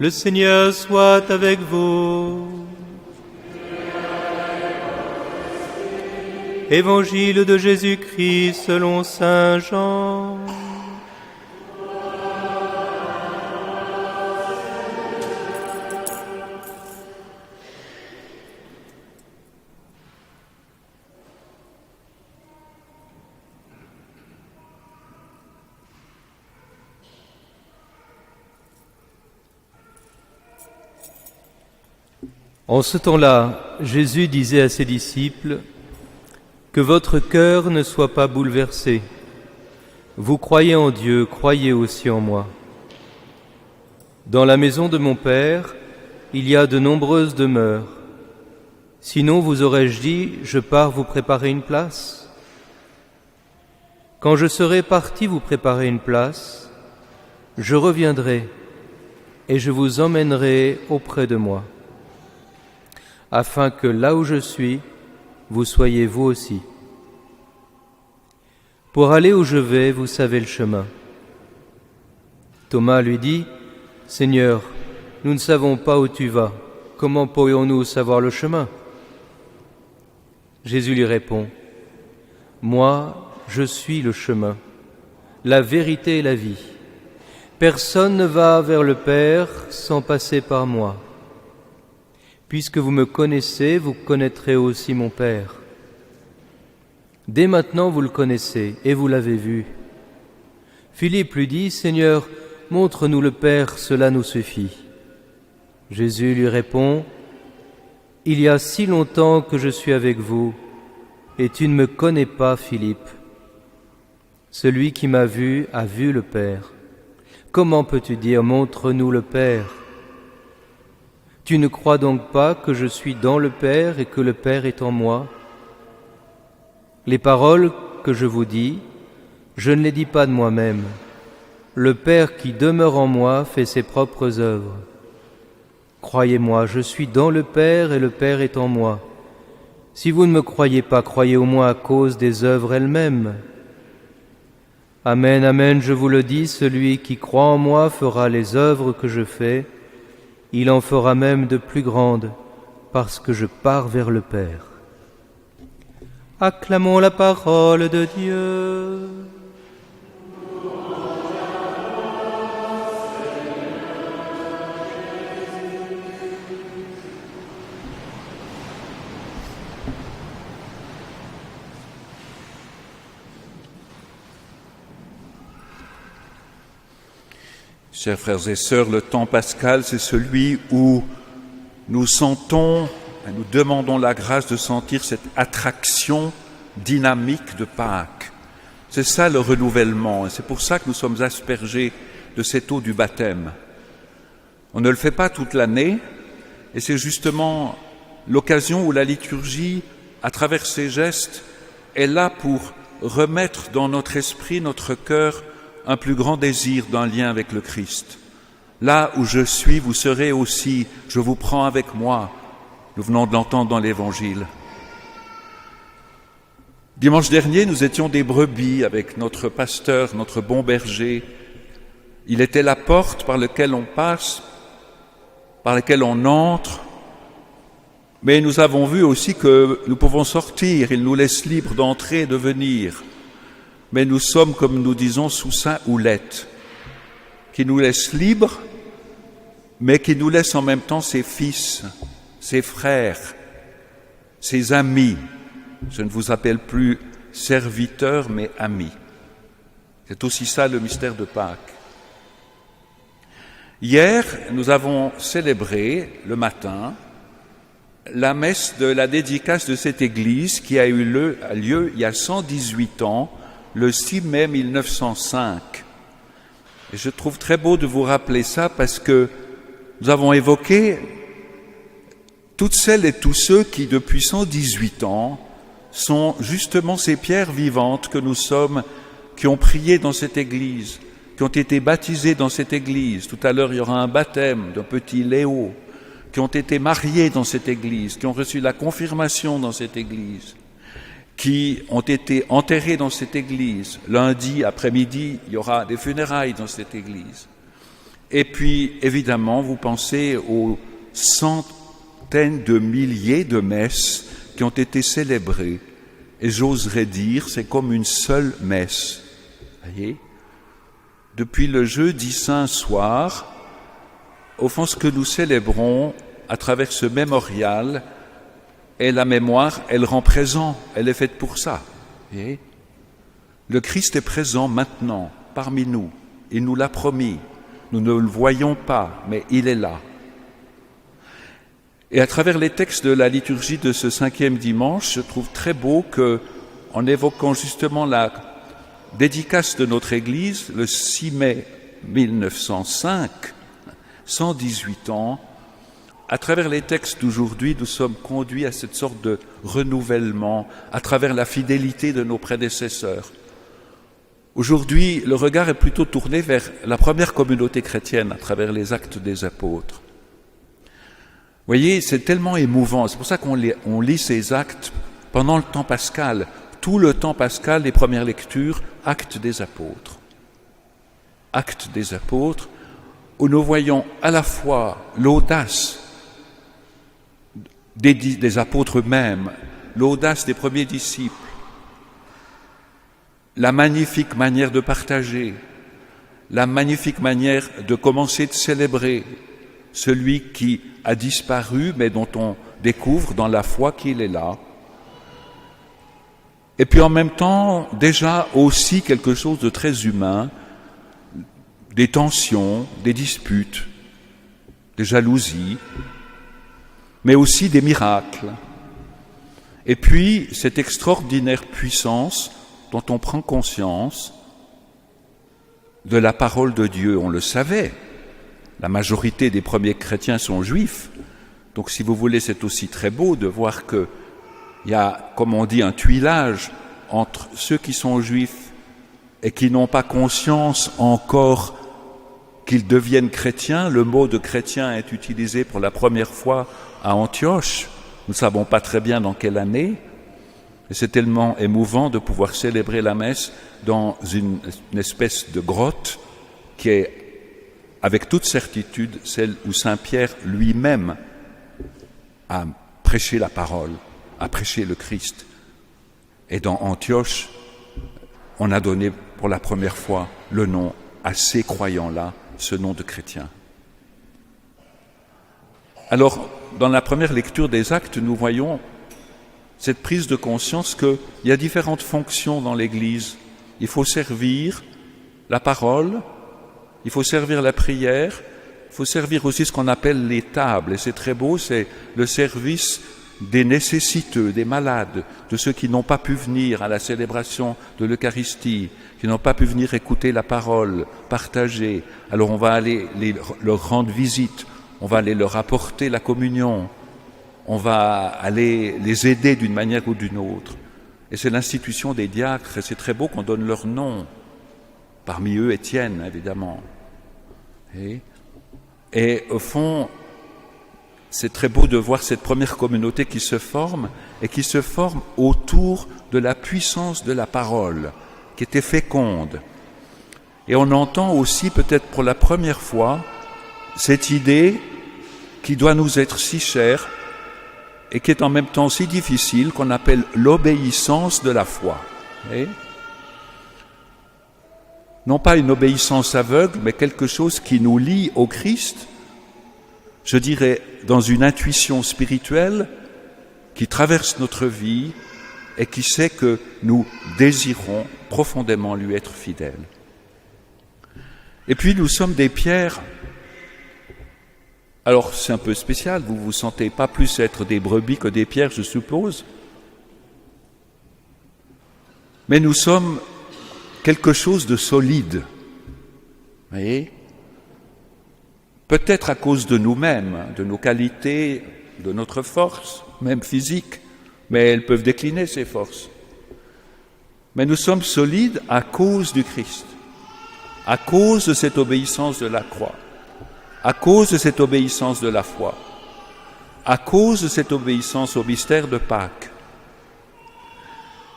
Le Seigneur soit avec vous. Évangile de Jésus-Christ selon saint Jean. En ce temps-là, Jésus disait à ses disciples : « Que votre cœur ne soit pas bouleversé. Vous croyez en Dieu, croyez aussi en moi. Dans la maison de mon Père, il y a de nombreuses demeures. Sinon vous aurais-je dit : je pars vous préparer une place. Quand je serai parti vous préparer une place, je reviendrai et je vous emmènerai auprès de moi, afin que là où je suis, vous soyez vous aussi. Pour aller où je vais, vous savez le chemin. » Thomas lui dit : « Seigneur, nous ne savons pas où tu vas. Comment pourrions-nous savoir le chemin ?» Jésus lui répond : « Moi, je suis le chemin, la vérité et la vie. Personne ne va vers le Père sans passer par moi. Puisque vous me connaissez, vous connaîtrez aussi mon Père. Dès maintenant vous le connaissez et vous l'avez vu. » Philippe lui dit : « Seigneur, montre-nous le Père, cela nous suffit. » Jésus lui répond : « Il y a si longtemps que je suis avec vous, et tu ne me connais pas, Philippe. Celui qui m'a vu a vu le Père. Comment peux-tu dire : montre-nous le Père ? Tu ne crois donc pas que je suis dans le Père et que le Père est en moi ? Les paroles que je vous dis, je ne les dis pas de moi-même. Le Père qui demeure en moi fait ses propres œuvres. Croyez-moi, je suis dans le Père et le Père est en moi. Si vous ne me croyez pas, croyez au moins à cause des œuvres elles-mêmes. Amen, amen, je vous le dis, celui qui croit en moi fera les œuvres que je fais. Il en fera même de plus grandes, parce que je pars vers le Père. » Acclamons la parole de Dieu. Chers frères et sœurs, le temps pascal, c'est celui où nous sentons, nous demandons la grâce de sentir cette attraction dynamique de Pâques. C'est ça le renouvellement, et c'est pour ça que nous sommes aspergés de cette eau du baptême. On ne le fait pas toute l'année, et c'est justement l'occasion où la liturgie, à travers ses gestes, est là pour remettre dans notre esprit, notre cœur, un plus grand désir d'un lien avec le Christ. Là où je suis, vous serez aussi, je vous prends avec moi. Nous venons de l'entendre dans l'Évangile. Dimanche dernier, nous étions des brebis avec notre pasteur, notre bon berger. Il était la porte par laquelle on passe, par laquelle on entre, mais nous avons vu aussi que nous pouvons sortir, il nous laisse libres d'entrer et de venir. Mais nous sommes, comme nous disons, sous sa houlette, qui nous laisse libres, mais qui nous laisse en même temps ses fils, ses frères, ses amis. Je ne vous appelle plus serviteurs, mais amis. C'est aussi ça le mystère de Pâques. Hier, nous avons célébré, le matin, la messe de la dédicace de cette église qui a eu lieu il y a 118 ans, le 6 mai 1905. Et je trouve très beau de vous rappeler ça parce que nous avons évoqué toutes celles et tous ceux qui, depuis 118 ans, sont justement ces pierres vivantes que nous sommes, qui ont prié dans cette église, qui ont été baptisés dans cette église. Tout à l'heure, il y aura un baptême d'un petit Léo, qui ont été mariés dans cette église, qui ont reçu la confirmation dans cette église, qui ont été enterrés dans cette église. Lundi après-midi, il y aura des funérailles dans cette église. Et puis, évidemment, vous pensez aux centaines de milliers de messes qui ont été célébrées. Et j'oserais dire, c'est comme une seule messe. Voyez ? Depuis le jeudi saint soir, au fond, ce que nous célébrons à travers ce mémorial est la mémoire, elle rend présent, elle est faite pour ça. Voyez ? Le Christ est présent maintenant, parmi nous. Il nous l'a promis. Nous ne le voyons pas, mais il est là. Et à travers les textes de la liturgie de ce 5e dimanche, je trouve très beau que, en évoquant justement la dédicace de notre Église, le 6 mai 1905, 118 ans, à travers les textes d'aujourd'hui, nous sommes conduits à cette sorte de renouvellement, à travers la fidélité de nos prédécesseurs. Aujourd'hui, le regard est plutôt tourné vers la première communauté chrétienne à travers les actes des apôtres. Vous voyez, c'est tellement émouvant, c'est pour ça qu'on lit ces actes pendant le temps pascal. Tout le temps pascal, les premières lectures, actes des apôtres. Actes des apôtres, où nous voyons à la fois l'audace des apôtres eux-mêmes, l'audace des premiers disciples, la magnifique manière de partager, la magnifique manière de commencer de célébrer celui qui a disparu, mais dont on découvre dans la foi qu'il est là. Et puis en même temps, déjà aussi quelque chose de très humain, des tensions, des disputes, des jalousies, mais aussi des miracles. Et puis cette extraordinaire puissance dont on prend conscience de la parole de Dieu. On le savait, la majorité des premiers chrétiens sont juifs, donc si vous voulez, c'est aussi très beau de voir qu'il y a, comme on dit, un tuilage entre ceux qui sont juifs et qui n'ont pas conscience encore qu'ils deviennent chrétiens. Le mot de chrétien est utilisé pour la première fois à Antioche, nous ne savons pas très bien dans quelle année. Et c'est tellement émouvant de pouvoir célébrer la messe dans une espèce de grotte qui est, avec toute certitude, celle où Saint Pierre lui-même a prêché la parole, a prêché le Christ. Et dans Antioche, on a donné pour la première fois le nom à ces croyants-là, ce nom de chrétien. Alors, dans la première lecture des Actes, nous voyons cette prise de conscience qu'il y a différentes fonctions dans l'Église. Il faut servir la parole, il faut servir la prière, il faut servir aussi ce qu'on appelle les tables. Et c'est très beau, c'est le service des nécessiteux, des malades, de ceux qui n'ont pas pu venir à la célébration de l'Eucharistie, qui n'ont pas pu venir écouter la parole, partager. Alors on va aller leur rendre visite, on va aller leur apporter la communion, on va aller les aider d'une manière ou d'une autre. Et c'est l'institution des diacres, et c'est très beau qu'on donne leur nom. Parmi eux, Étienne, évidemment. Et au fond, c'est très beau de voir cette première communauté qui se forme, et qui se forme autour de la puissance de la parole, qui était féconde. Et on entend aussi, peut-être pour la première fois, cette idée qui doit nous être si chère, et qui est en même temps si difficile, qu'on appelle l'obéissance de la foi. Non pas une obéissance aveugle, mais quelque chose qui nous lie au Christ, je dirais dans une intuition spirituelle qui traverse notre vie et qui sait que nous désirons profondément lui être fidèles. Et puis nous sommes des pierres. Alors c'est un peu spécial, vous ne vous sentez pas plus être des brebis que des pierres, je suppose. Mais nous sommes quelque chose de solide. Vous voyez ? Peut-être à cause de nous-mêmes, de nos qualités, de notre force, même physique, mais elles peuvent décliner ces forces. Mais nous sommes solides à cause du Christ, à cause de cette obéissance de la croix, à cause de cette obéissance de la foi, à cause de cette obéissance au mystère de Pâques.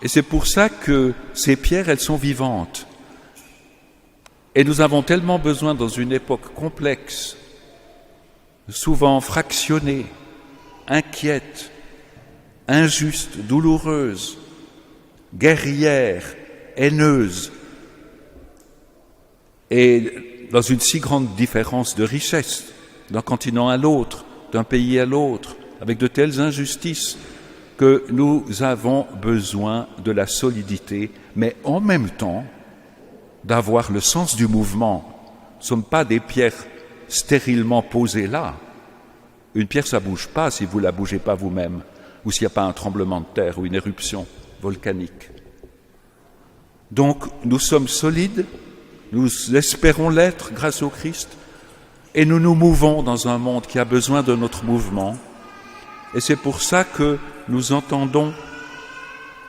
Et c'est pour ça que ces pierres, elles sont vivantes. Et nous avons tellement besoin, dans une époque complexe, souvent fractionnée, inquiète, injuste, douloureuse, guerrière, haineuse, et dans une si grande différence de richesse d'un continent à l'autre, d'un pays à l'autre, avec de telles injustices, que nous avons besoin de la solidité, mais en même temps d'avoir le sens du mouvement. Ce ne sont pas des pierres stérilement posées là. Une pierre, ça ne bouge pas si vous ne la bougez pas vous-même, ou s'il n'y a pas un tremblement de terre ou une éruption volcanique. Donc, nous sommes solides, nous espérons l'être grâce au Christ, et nous nous mouvons dans un monde qui a besoin de notre mouvement. Et c'est pour ça que nous entendons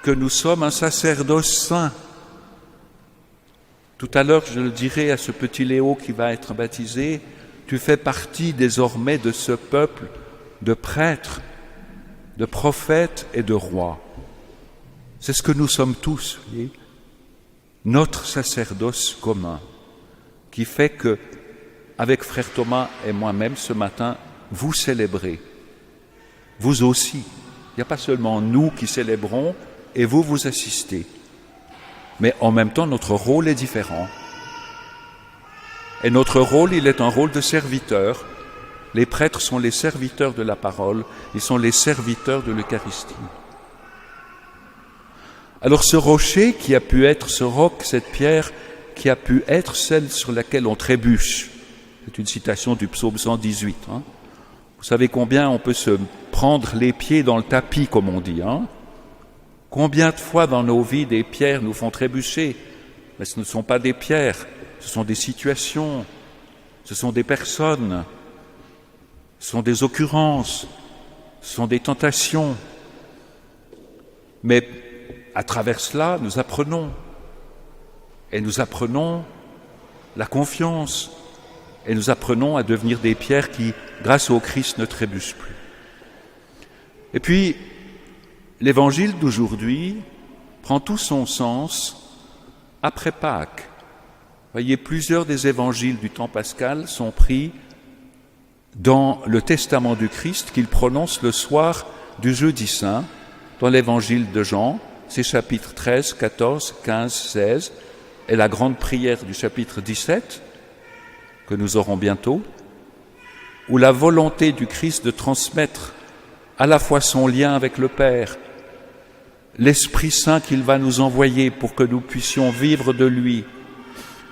que nous sommes un sacerdoce saint. Tout à l'heure, je le dirai à ce petit Léo qui va être baptisé, tu fais partie désormais de ce peuple de prêtres, de prophètes et de rois. C'est ce que nous sommes tous, vous voyez, notre sacerdoce commun, qui fait que, avec frère Thomas et moi-même ce matin, vous célébrez. Vous aussi. Il n'y a pas seulement nous qui célébrons et vous assistez. Mais en même temps, notre rôle est différent. Et notre rôle, il est un rôle de serviteur. Les prêtres sont les serviteurs de la parole, ils sont les serviteurs de l'Eucharistie. Alors ce rocher qui a pu être, ce roc, cette pierre, qui a pu être celle sur laquelle on trébuche, c'est une citation du psaume 118. Vous savez combien on peut se prendre les pieds dans le tapis, comme on dit. Combien de fois dans nos vies des pierres nous font trébucher? Mais ce ne sont pas des pierres, ce sont des situations, ce sont des personnes, ce sont des occurrences, ce sont des tentations. Mais à travers cela, nous apprenons. Et nous apprenons la confiance. Et nous apprenons à devenir des pierres qui, grâce au Christ, ne trébuchent plus. Et puis, l'évangile d'aujourd'hui prend tout son sens après Pâques. Vous voyez, plusieurs des évangiles du temps pascal sont pris dans le testament du Christ qu'il prononce le soir du jeudi saint, dans l'évangile de Jean, c'est chapitres 13, 14, 15, 16, et la grande prière du chapitre 17, que nous aurons bientôt, où la volonté du Christ de transmettre à la fois son lien avec le Père, l'Esprit Saint qu'il va nous envoyer pour que nous puissions vivre de lui,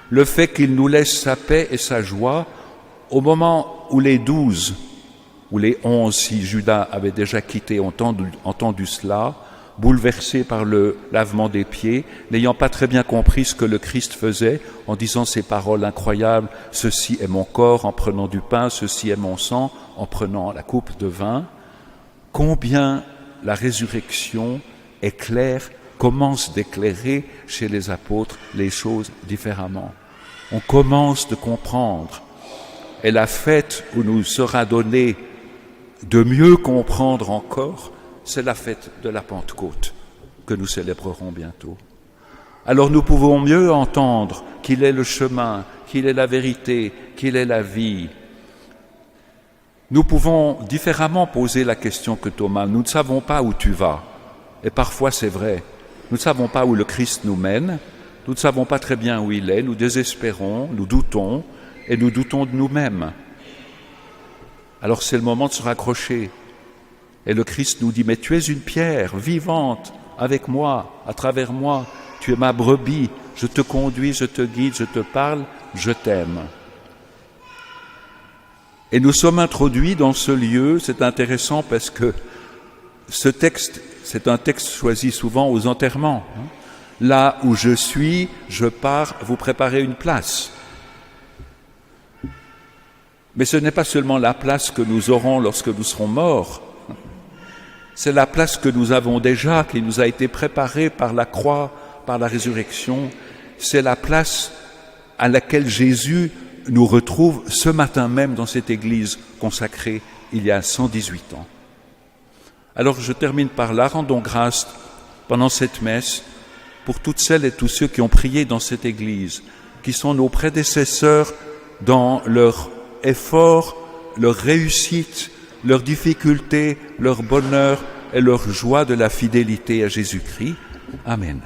le fait qu'il nous laisse sa paix et sa joie, au moment où les 12, ou les 11, si Judas avait déjà quitté, ont entendu cela, bouleversés par le lavement des pieds, n'ayant pas très bien compris ce que le Christ faisait, en disant ces paroles incroyables, « Ceci est mon corps en prenant du pain, ceci est mon sang en prenant la coupe de vin », combien la résurrection éclaire, commence d'éclairer chez les apôtres les choses différemment. On commence de comprendre. Et la fête où nous sera donné de mieux comprendre encore, c'est la fête de la Pentecôte que nous célébrerons bientôt. Alors nous pouvons mieux entendre qu'il est le chemin, qu'il est la vérité, qu'il est la vie. Nous pouvons différemment poser la question que Thomas. Nous ne savons pas où tu vas. Et parfois c'est vrai. Nous ne savons pas où le Christ nous mène. Nous ne savons pas très bien où il est. Nous désespérons, nous doutons et nous doutons de nous-mêmes. Alors c'est le moment de se raccrocher. Et le Christ nous dit, mais tu es une pierre vivante avec moi, à travers moi. Tu es ma brebis, je te conduis, je te guide, je te parle, je t'aime. Et nous sommes introduits dans ce lieu, c'est intéressant parce que ce texte, c'est un texte choisi souvent aux enterrements. Là où je suis, je pars vous préparer une place. Mais ce n'est pas seulement la place que nous aurons lorsque nous serons morts, c'est la place que nous avons déjà, qui nous a été préparée par la croix, par la résurrection. C'est la place à laquelle Jésus nous retrouve ce matin même dans cette église consacrée il y a 118 ans. Alors je termine par là, rendons grâce pendant cette messe pour toutes celles et tous ceux qui ont prié dans cette église qui sont nos prédécesseurs dans leur effort, leur réussite, leurs difficultés, leur bonheur et leur joie de la fidélité à Jésus-Christ. Amen.